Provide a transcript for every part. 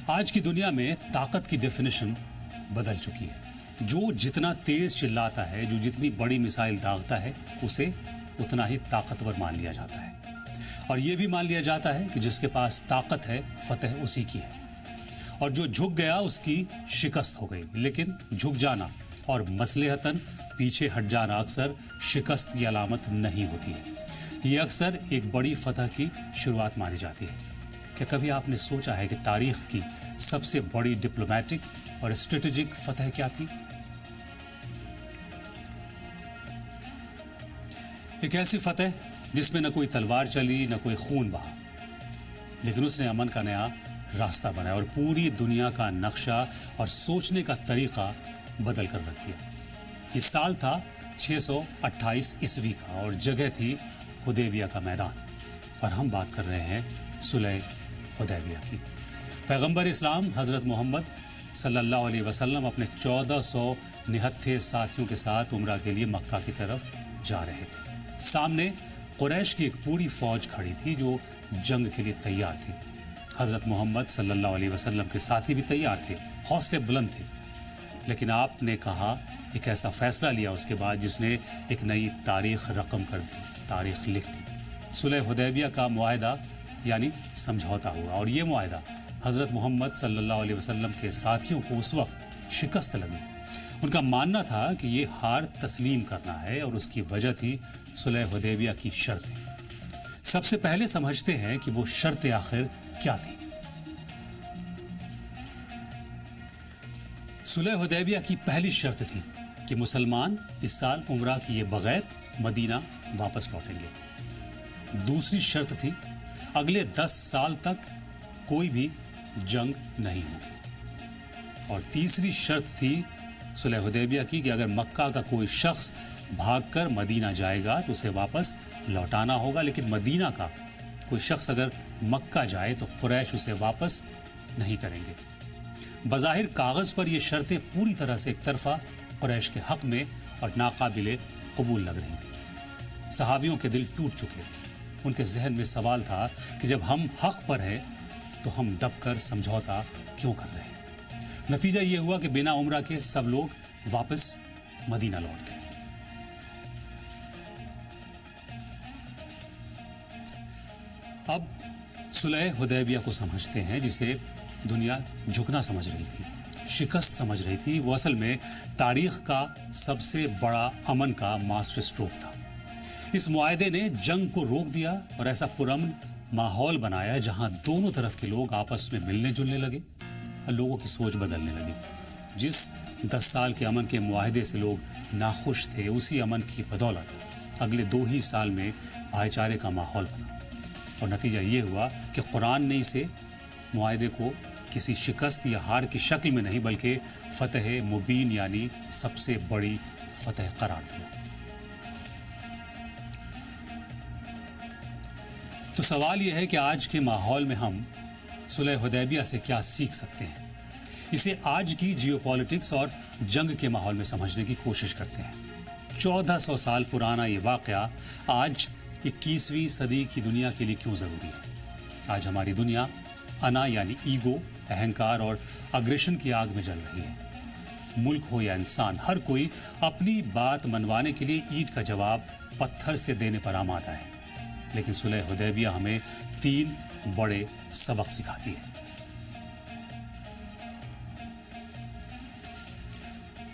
آج کی دنیا میں طاقت کی ڈیفینیشن بدل چکی ہے۔ جو جتنا تیز چلاتا ہے، جو جتنی بڑی میسائل داغتا ہے، اسے اتنا ہی طاقتور مان لیا جاتا ہے، اور یہ بھی مان لیا جاتا ہے کہ جس کے پاس طاقت ہے فتح اسی کی ہے، اور جو جھک گیا اس کی شکست ہو گئی۔ لیکن جھک جانا اور مصلحتاً پیچھے ہٹ جانا اکثر شکست کی علامت نہیں ہوتی ہے، یہ اکثر ایک بڑی فتح کی شروعات مانی جاتی ہے۔ کیا کبھی آپ نے سوچا ہے کہ تاریخ کی سب سے بڑی ڈپلومیٹک اور اسٹریٹجک فتح کیا تھی؟ ایک ایسی فتح جس میں نہ کوئی تلوار چلی، نہ کوئی خون بہا، لیکن اس نے امن کا نیا راستہ بنایا اور پوری دنیا کا نقشہ اور سوچنے کا طریقہ بدل کر رکھ دیا۔ یہ سال تھا 628 عیسوی کا اور جگہ تھی حدیبیہ کا میدان، اور ہم بات کر رہے ہیں صلح حدیبیہ کی۔ پیغمبر اسلام حضرت محمد صلی اللہ علیہ وسلم اپنے 1400 نہتھے ساتھیوں کے ساتھ عمرہ کے لیے مکہ کی طرف جا رہے تھے۔ سامنے قریش کی ایک پوری فوج کھڑی تھی جو جنگ کے لیے تیار تھی۔ حضرت محمد صلی اللہ علیہ وسلم کے ساتھی بھی تیار تھے، حوصلے بلند تھے، لیکن آپ نے کہا ایک ایسا فیصلہ لیا اس کے بعد جس نے ایک نئی تاریخ رقم کر دی، تاریخ لکھ دی۔ صلح حدیبیہ کا معاہدہ یعنی سمجھوتا ہوا، اور یہ معاہدہ حضرت محمد صلی اللہ علیہ وسلم کے ساتھیوں کو اس وقت شکست لگی۔ ان کا ماننا تھا کہ یہ ہار تسلیم کرنا ہے، اور اس کی وجہ تھی صلح حدیبیہ کی شرطیں۔ سب سے پہلے سمجھتے ہیں کہ وہ شرطیں آخر کیا تھی۔ صلح حدیبیہ کی پہلی شرط تھی کہ مسلمان اس سال عمرہ کیے بغیر مدینہ واپس لوٹیں گے۔ دوسری شرط تھی اگلے 10 سال تک کوئی بھی جنگ نہیں ہوگی، اور تیسری شرط تھی صلح حدیبیہ کی کہ اگر مکہ کا کوئی شخص بھاگ کر مدینہ جائے گا تو اسے واپس لوٹانا ہوگا، لیکن مدینہ کا کوئی شخص اگر مکہ جائے تو قریش اسے واپس نہیں کریں گے۔ بظاہر کاغذ پر یہ شرطیں پوری طرح سے ایک طرفہ قریش کے حق میں اور ناقابل قبول لگ رہی تھیں۔ صحابیوں کے دل ٹوٹ چکے، ان کے ذہن میں سوال تھا کہ جب ہم حق پر ہیں تو ہم دب کر سمجھوتا کیوں کر رہے ہیں؟ نتیجہ یہ ہوا کہ بنا عمرہ کے سب لوگ واپس مدینہ لوٹ گئے۔ اب صلح حدیبیہ کو سمجھتے ہیں جسے دنیا جھکنا سمجھ رہی تھی، شکست سمجھ رہی تھی۔ وہ اصل میں تاریخ کا سب سے بڑا امن کا ماسٹر اسٹروک تھا۔ اس معاہدے نے جنگ کو روک دیا اور ایسا پرامن ماحول بنایا جہاں دونوں طرف کے لوگ آپس میں ملنے جلنے لگے اور لوگوں کی سوچ بدلنے لگی۔ جس 10 سال کے امن کے معاہدے سے لوگ ناخوش تھے، اسی امن کی بدولت اگلے 2 ہی سال میں بھائی چارے کا ماحول بنا، اور نتیجہ یہ ہوا کہ قرآن نے اسے معاہدے کو کسی شکست یا ہار کی شکل میں نہیں بلکہ فتح مبین یعنی سب سے بڑی فتح قرار دیا۔ تو سوال یہ ہے کہ آج کے ماحول میں ہم صلح حدیبیہ سے کیا سیکھ سکتے ہیں؟ اسے آج کی جیو پالیٹکس اور جنگ کے ماحول میں سمجھنے کی کوشش کرتے ہیں۔ 1400 سال پرانا یہ واقعہ آج 21ویں صدی کی دنیا کے لیے کیوں ضروری ہے؟ آج ہماری دنیا انا یعنی ایگو، اہنکار اور اگریشن کی آگ میں جل رہی ہے۔ ملک ہو یا انسان، ہر کوئی اپنی بات منوانے کے لیے اینٹ کا جواب پتھر سے دینے پر آمادہ ہے، لیکن صلح حدیبیہ ہمیں 3 بڑے سبق سکھاتی ہے۔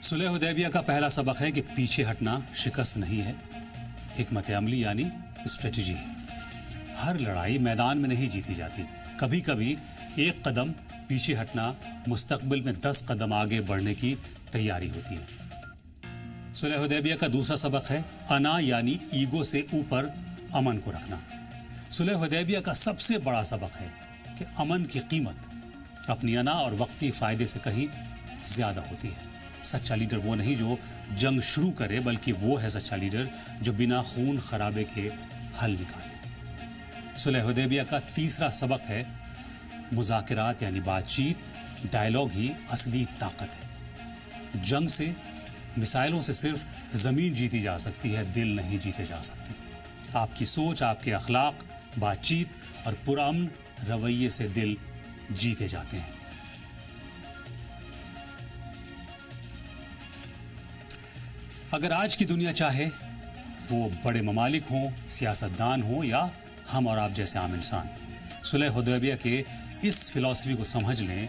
صلح حدیبیہ کا پہلا سبق ہے کہ پیچھے ہٹنا شکست نہیں ہے، حکمت عملی یعنی اسٹریٹجی ہے۔ ہر لڑائی میدان میں نہیں جیتی جاتی، کبھی کبھی ایک قدم پیچھے ہٹنا مستقبل میں 10 قدم آگے بڑھنے کی تیاری ہوتی ہے۔ صلح حدیبیہ کا دوسرا سبق ہے انا یعنی ایگو سے اوپر امن کو رکھنا۔ صلح حدیبیہ کا سب سے بڑا سبق ہے کہ امن کی قیمت اپنی انا اور وقتی فائدے سے کہیں زیادہ ہوتی ہے۔ سچا لیڈر وہ نہیں جو جنگ شروع کرے، بلکہ وہ ہے سچا لیڈر جو بنا خون خرابے کے حل نکالے۔ صلح حدیبیہ کا تیسرا سبق ہے مذاکرات یعنی بات چیت، ڈائلاگ ہی اصلی طاقت ہے۔ جنگ سے، مسائلوں سے صرف زمین جیتی جا سکتی ہے، دل نہیں جیتے جا سکتے۔ آپ کی سوچ، آپ کے اخلاق، بات چیت اور پرامن رویے سے دل جیتے جاتے ہیں۔ اگر آج کی دنیا چاہے وہ بڑے ممالک ہوں، سیاستدان ہوں یا ہم اور آپ جیسے عام انسان، صلح حدیبیہ کے اس فلسفی کو سمجھ لیں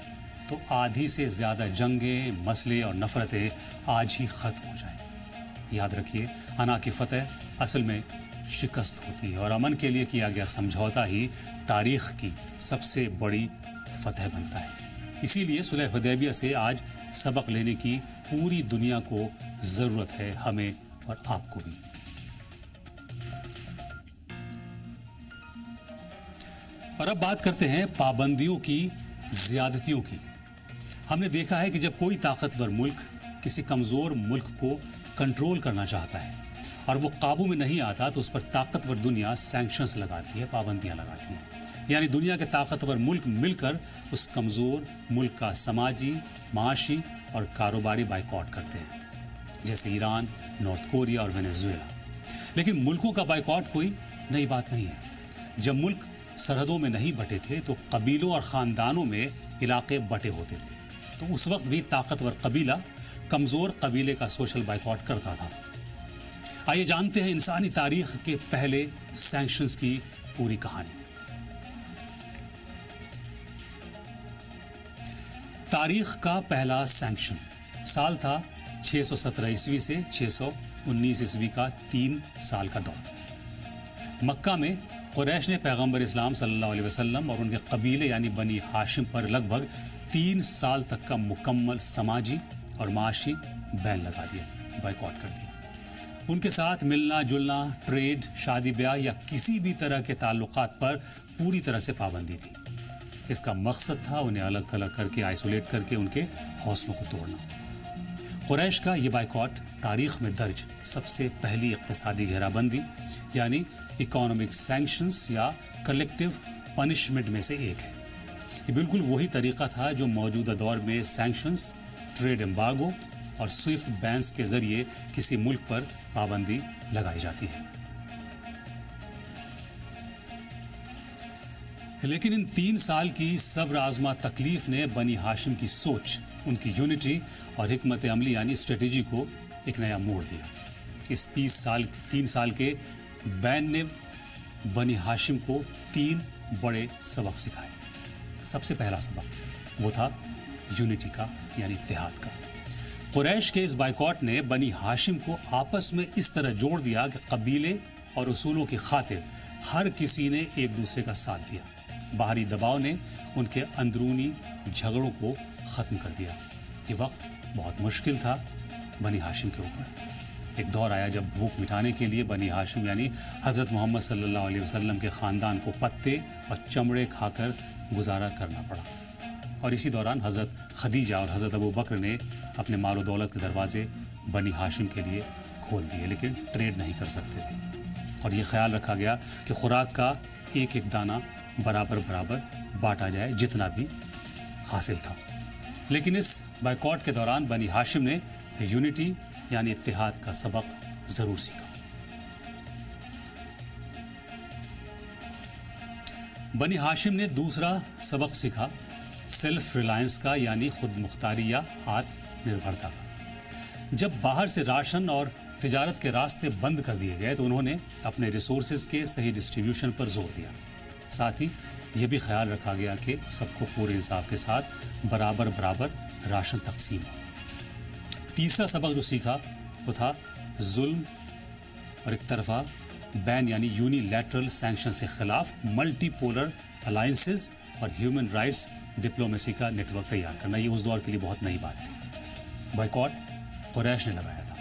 تو آدھی سے زیادہ جنگیں، مسئلے اور نفرتیں آج ہی ختم ہو جائیں۔ یاد رکھیے، انا کی فتح اصل میں شکست ہوتی ہے، اور امن کے لیے کیا گیا سمجھوتا ہی تاریخ کی سب سے بڑی فتح بنتا ہے۔ اسی لیے صلح حدیبیہ سے آج سبق لینے کی پوری دنیا کو ضرورت ہے، ہمیں اور آپ کو بھی۔ اور اب بات کرتے ہیں پابندیوں کی، زیادتیوں کی۔ ہم نے دیکھا ہے کہ جب کوئی طاقتور ملک کسی کمزور ملک کو کنٹرول کرنا چاہتا ہے اور وہ قابو میں نہیں آتا تو اس پر طاقتور دنیا سینکشنز لگاتی ہے، پابندیاں لگاتی ہیں۔ یعنی دنیا کے طاقتور ملک مل کر اس کمزور ملک کا سماجی، معاشی اور کاروباری بائیکاٹ کرتے ہیں، جیسے ایران، نارتھ کوریا اور وینیزویلا۔ لیکن ملکوں کا بائیکاٹ کوئی نئی بات نہیں ہے۔ جب ملک سرحدوں میں نہیں بٹے تھے تو قبیلوں اور خاندانوں میں علاقے بٹے ہوتے تھے، تو اس وقت بھی طاقتور قبیلہ کمزور قبیلے کا سوشل بائیکاٹ کرتا تھا۔ آئیے جانتے ہیں انسانی تاریخ کے پہلے سینکشنز کی پوری کہانی۔ تاریخ کا پہلا سینکشن سال تھا 617 عیسوی سے 619 عیسوی کا 3 سال کا دور۔ مکہ میں قریش نے پیغمبر اسلام صلی اللہ علیہ وسلم اور ان کے قبیلے یعنی بنی ہاشم پر لگ بھگ 3 سال تک کا مکمل سماجی اور معاشی بین لگا دیا، بائیکاٹ کر دیا۔ ان کے ساتھ ملنا جلنا، ٹریڈ، شادی بیاہ یا کسی بھی طرح کے تعلقات پر پوری طرح سے پابندی تھی۔ اس کا مقصد تھا انہیں الگ تھلگ کر کے، آئسولیٹ کر کے ان کے حوصلوں کو توڑنا۔ قریش کا یہ بائیکاٹ تاریخ میں درج سب سے پہلی اقتصادی گھیرا بندی یعنی اکانومک سینکشنز یا کلیکٹیو پنشمنٹ میں سے ایک ہے۔ یہ بالکل وہی طریقہ تھا جو موجودہ دور میں سینکشنز، ٹریڈ ایمبارگو اور سوئفٹ بینز کے ذریعے کسی ملک پر پابندی لگائی جاتی ہے۔ لیکن ان 3 سال کی صبر آزما تکلیف نے بنی ہاشم کی سوچ، ان کی یونٹی اور حکمت عملی یعنی اسٹریٹجی کو ایک نیا موڑ دیا۔ اس 3 سال کے بین نے بنی ہاشم کو 3 بڑے سبق سکھائے۔ سب سے پہلا سبق وہ تھا یونٹی کا یعنی اتحاد کا۔ قریش کے اس بائیکاٹ نے بنی ہاشم کو آپس میں اس طرح جوڑ دیا کہ قبیلے اور اصولوں کی خاطر ہر کسی نے ایک دوسرے کا ساتھ دیا۔ باہری دباؤ نے ان کے اندرونی جھگڑوں کو ختم کر دیا۔ یہ وقت بہت مشکل تھا بنی ہاشم کے اوپر۔ ایک دور آیا جب بھوک مٹانے کے لیے بنی ہاشم یعنی حضرت محمد صلی اللہ علیہ وسلم کے خاندان کو پتے اور چمڑے کھا کر گزارا کرنا پڑا، اور اسی دوران حضرت خدیجہ اور حضرت ابو بکر نے اپنے مال و دولت کے دروازے بنی ہاشم کے لیے کھول دیے، لیکن ٹریڈ نہیں کر سکتے تھے، اور یہ خیال رکھا گیا کہ خوراک کا ایک ایک دانہ برابر بانٹا جائے جتنا بھی حاصل تھا۔ لیکن اس بائیکاٹ کے دوران بنی ہاشم نے یونٹی یعنی اتحاد کا سبق ضرور سیکھا۔ بنی ہاشم نے دوسرا سبق سیکھا سیلف ریلائنس کا یعنی خود مختاری یا آتم نربھرتا کا۔ جب باہر سے راشن اور تجارت کے راستے بند کر دیے گئے تو انہوں نے اپنے ریسورسز کے صحیح ڈسٹریبیوشن پر زور دیا۔ ساتھ ہی یہ بھی خیال رکھا گیا کہ سب کو پورے انصاف کے ساتھ برابر راشن تقسیم ہو۔ تیسرا سبق جو سیکھا وہ تھا ظلم اور ایک طرفہ بین یعنی یونی لیٹرل سینکشن سے خلاف ملٹی پولر الائنسز اور ہیومن رائٹس ڈپلومیسی کا نیٹ ورک تیار کرنا۔ یہ اس دور کے لیے بہت نئی بات تھی۔ بائیکاٹ قریش نے لگایا تھا،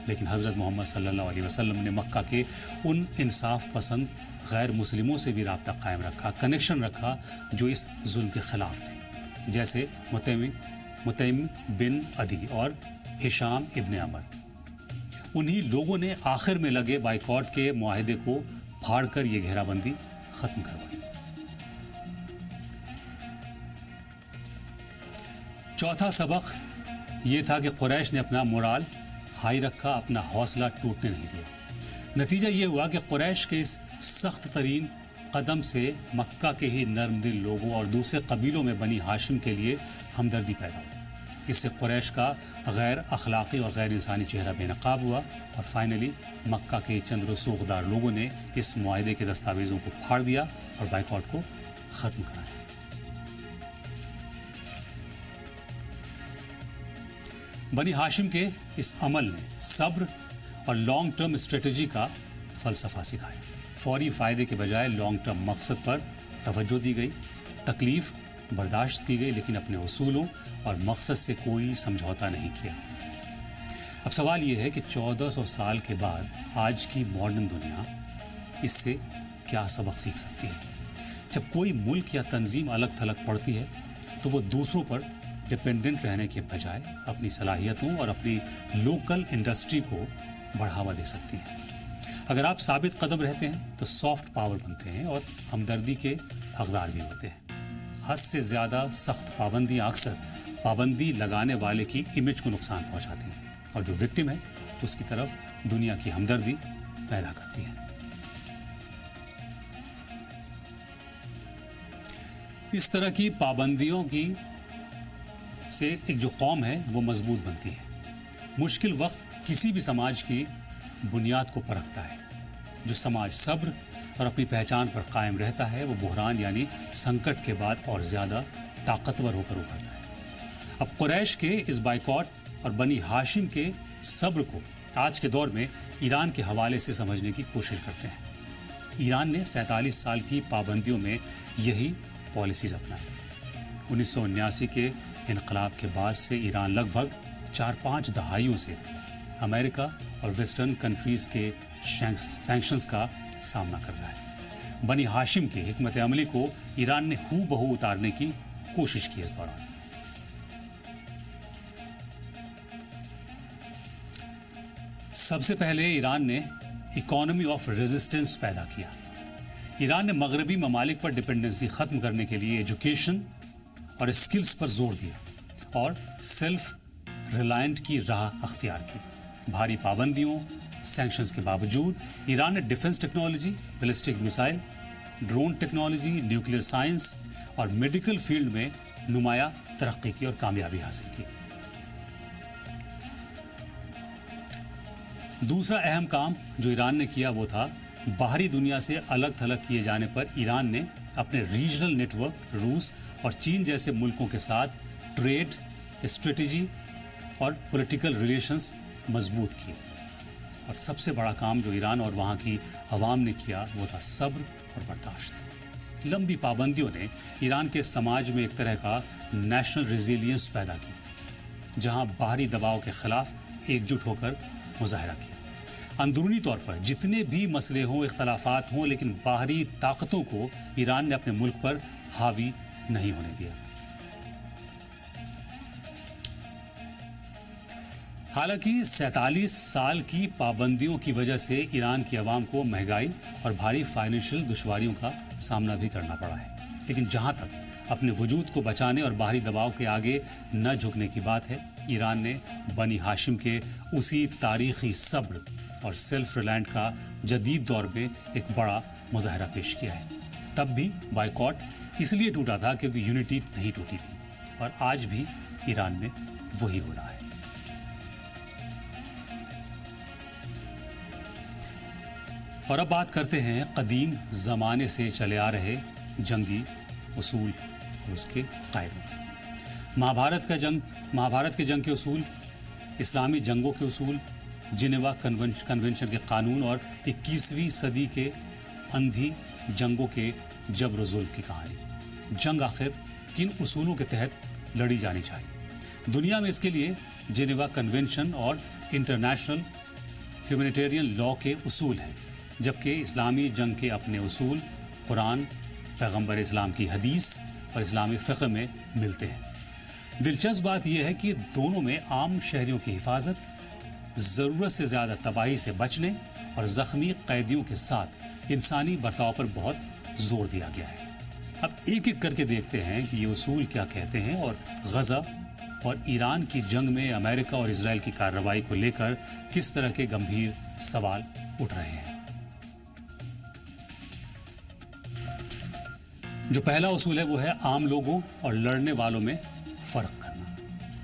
لیکن حضرت محمد صلی اللہ علیہ وسلم نے مکہ کے ان انصاف پسند غیر مسلموں سے بھی رابطہ قائم رکھا، کنیکشن رکھا جو اس ظلم کے خلاف تھے، جیسے متیم بن عدی اور ہشام ابن عمر۔ انہی لوگوں نے آخر میں لگے بائیکاٹ کے معاہدے کو پھاڑ کر یہ گھیرا بندی ختم کروائی۔ چوتھا سبق یہ تھا کہ قریش نے اپنا مورال ہائی رکھا، اپنا حوصلہ ٹوٹنے نہیں دیا۔ نتیجہ یہ ہوا کہ قریش کے اس سخت ترین قدم سے مکہ کے ہی نرم دل لوگوں اور دوسرے قبیلوں میں بنی ہاشم کے لیے ہمدردی پیدا ہوئی۔ اس سے قریش کا غیر اخلاقی اور غیر انسانی چہرہ بے نقاب ہوا اور فائنلی مکہ کے چند رسوخدار لوگوں نے اس معاہدے کے دستاویزوں کو پھاڑ دیا اور بائیکاٹ کو ختم کرایا۔ بنی ہاشم کے اس عمل نے صبر اور لانگ ٹرم اسٹریٹجی کا فلسفہ سکھایا۔ فوری فائدے کے بجائے لانگ ٹرم مقصد پر توجہ دی گئی، تکلیف برداشت کی گئی، لیکن اپنے اصولوں اور مقصد سے کوئی سمجھوتا نہیں کیا۔ اب سوال یہ ہے کہ 1400 سال کے بعد آج کی ماڈرن دنیا اس سے کیا سبق سیکھ سکتی ہے؟ جب کوئی ملک یا تنظیم الگ تھلگ پڑتی ہے تو وہ دوسروں پر ڈپینڈنٹ رہنے کے بجائے اپنی صلاحیتوں اور اپنی لوکل انڈسٹری کو بڑھاوا دے سکتی ہے۔ اگر آپ ثابت قدم رہتے ہیں تو سافٹ پاور بنتے ہیں اور ہمدردی کے حقدار بھی ہوتے ہیں۔ حد سے زیادہ سخت پابندیاں اکثر پابندی لگانے والے کی امیج کو نقصان پہنچاتی ہیں اور جو وکٹم ہے اس کی طرف دنیا کی ہمدردی پیدا کرتی ہے۔ اس طرح کی پابندیوں کی سے ایک جو قوم ہے وہ مضبوط بنتی ہے۔ مشکل وقت کسی بھی سماج کی بنیاد کو پرکھتا ہے۔ جو سماج صبر اور اپنی پہچان پر قائم رہتا ہے وہ بحران یعنی سنکٹ کے بعد اور زیادہ طاقتور ہو کر ابھرتا ہے۔ اب قریش کے اس بائیکاٹ اور بنی ہاشم کے صبر کو آج کے دور میں ایران کے حوالے سے سمجھنے کی کوشش کرتے ہیں۔ ایران نے 47 سال کی پابندیوں میں یہی پالیسیز اپنائی۔ 1979 کے انقلاب کے بعد سے ایران لگ بھگ 4-5 دہائیوں سے امریکہ اور ویسٹرن کنٹریز کے سینکشنز کا سامنا کر رہا ہے۔ بنی ہاشم کے حکمت عملی کو ایران نے ہو بہو اتارنے کی کوشش کی اس دوران۔ سب سے پہلے ایران نے اکانومی آف ریزسٹنس پیدا کیا۔ ایران نے مغربی ممالک پر ڈپینڈنسی ختم کرنے کے لیے ایجوکیشن اور اسکلز پر زور دیا اور سیلف ریلائنٹ کی راہ اختیار کی۔ بھاری پابندیوں سینکشنز کے باوجود ایران نے defence technology, ballistic missile, drone technology, nuclear science اور میڈیکل فیلڈ میں نمایاں ترقی کی اور کامیابی حاصل کی۔ دوسرا اہم کام جو ایران نے کیا وہ تھا باہری دنیا سے الگ تھلگ کیے جانے پر ایران نے اپنے ریجنل نیٹ ورک روس اور چین جیسے ملکوں کے ساتھ ٹریڈ، اسٹریٹجی اور پولیٹیکل ریلیشنز مضبوط کیے۔ اور سب سے بڑا کام جو ایران اور وہاں کی عوام نے کیا وہ تھا صبر اور برداشت۔ لمبی پابندیوں نے ایران کے سماج میں ایک طرح کا نیشنل ریزیلینس پیدا کی، جہاں باہری دباؤ کے خلاف ایک جٹ ہو کر مظاہرہ کیا۔ اندرونی طور پر جتنے بھی مسئلے ہوں، اختلافات ہوں، لیکن باہری طاقتوں کو ایران نے اپنے ملک پر حاوی نہیں ہونے دیا۔ حالانکہ 47 سال کی پابندیوں کی وجہ سے ایران کی عوام کو مہنگائی اور بھاری فائنینشیل دشواریوں کا سامنا بھی کرنا پڑا ہے، لیکن جہاں تک اپنے وجود کو بچانے اور باہری دباؤ کے آگے نہ جھکنے کی بات ہے، ایران نے بنی ہاشم کے اسی تاریخی صبر اور سیلف ریلائنٹ کا جدید دور میں ایک بڑا مظاہرہ پیش کیا ہے۔ تب بھی بائیکاٹ اس لیے ٹوٹا تھا کیونکہ یونٹی نہیں ٹوٹی تھی، اور آج بھی ایران میں وہی ہو رہا ہے۔ اور اب بات کرتے ہیں قدیم زمانے سے چلے آ رہے جنگی اصول اور اس کے قاعدوں کی۔ مہابھارت کے جنگ کے اصول، اسلامی جنگوں کے اصول، جنیوا کنونشن کے قانون اور 21ویں صدی کے اندھی جنگوں کے جبر و ظلم کی کہانی۔ جنگ آخر کن اصولوں کے تحت لڑی جانی چاہیے؟ دنیا میں اس کے لیے جنیوا کنونشن اور انٹرنیشنل ہیومینیٹیرین لاء کے اصول ہیں، جبکہ اسلامی جنگ کے اپنے اصول قرآن، پیغمبر اسلام کی حدیث اور اسلامی فقہ میں ملتے ہیں۔ دلچسپ بات یہ ہے کہ دونوں میں عام شہریوں کی حفاظت، ضرورت سے زیادہ تباہی سے بچنے اور زخمی قیدیوں کے ساتھ انسانی برتاؤ پر بہت زور دیا گیا ہے۔ اب ایک ایک کر کے دیکھتے ہیں کہ یہ اصول کیا کہتے ہیں اور غزہ اور ایران کی جنگ میں امریکہ اور اسرائیل کی کارروائی کو لے کر کس طرح کے گمبھیر سوال اٹھ رہے ہیں۔ جو پہلا اصول ہے وہ ہے عام لوگوں اور لڑنے والوں میں فرق کرنا۔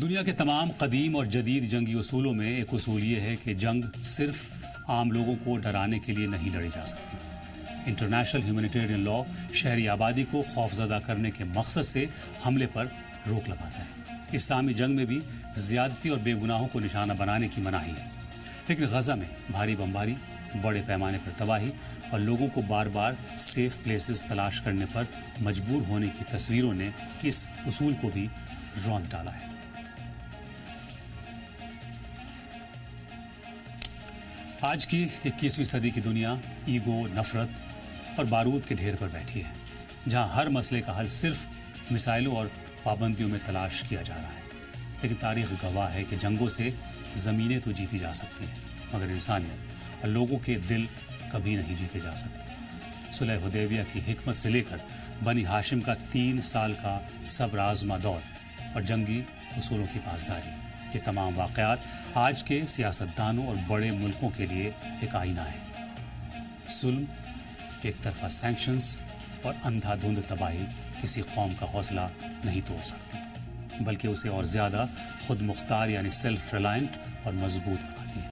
دنیا کے تمام قدیم اور جدید جنگی اصولوں میں ایک اصول یہ ہے کہ جنگ صرف عام لوگوں کو ڈرانے کے لیے نہیں لڑی جا سکتی۔ انٹرنیشنل ہیومینیٹیرین لاء شہری آبادی کو خوفزدہ کرنے کے مقصد سے حملے پر روک لگاتا ہے۔ اسلامی جنگ میں بھی زیادتی اور بے گناہوں کو نشانہ بنانے کی مناہی ہے، لیکن غزہ میں بھاری بمباری، بڑے پیمانے پر تباہی اور لوگوں کو بار بار سیف پلیسز تلاش کرنے پر مجبور ہونے کی تصویروں نے اس اصول کو بھی روند ڈالا ہے۔ آج کی 21ویں صدی کی دنیا ایگو، نفرت اور بارود کے ڈھیر پر بیٹھی ہے، جہاں ہر مسئلے کا حل صرف مسائلوں اور پابندیوں میں تلاش کیا جا رہا ہے۔ لیکن تاریخ گواہ ہے کہ جنگوں سے زمینیں تو جیتی جا سکتی ہیں، مگر انسانیت اور لوگوں کے دل کبھی نہیں جیتے جا سکتے۔ صلح حدیبیہ کی حکمت سے لے کر بنی ہاشم کا 3 سال کا صبر آزما دور اور جنگی اصولوں کی پاسداری، یہ تمام واقعات آج کے سیاستدانوں اور بڑے ملکوں کے لیے ایک آئینہ ہے۔ ظلم، ایک طرفہ سینکشنز اور اندھا دھند تباہی کسی قوم کا حوصلہ نہیں توڑ سکتی، بلکہ اسے اور زیادہ خود مختار یعنی سیلف ریلائنٹ اور مضبوط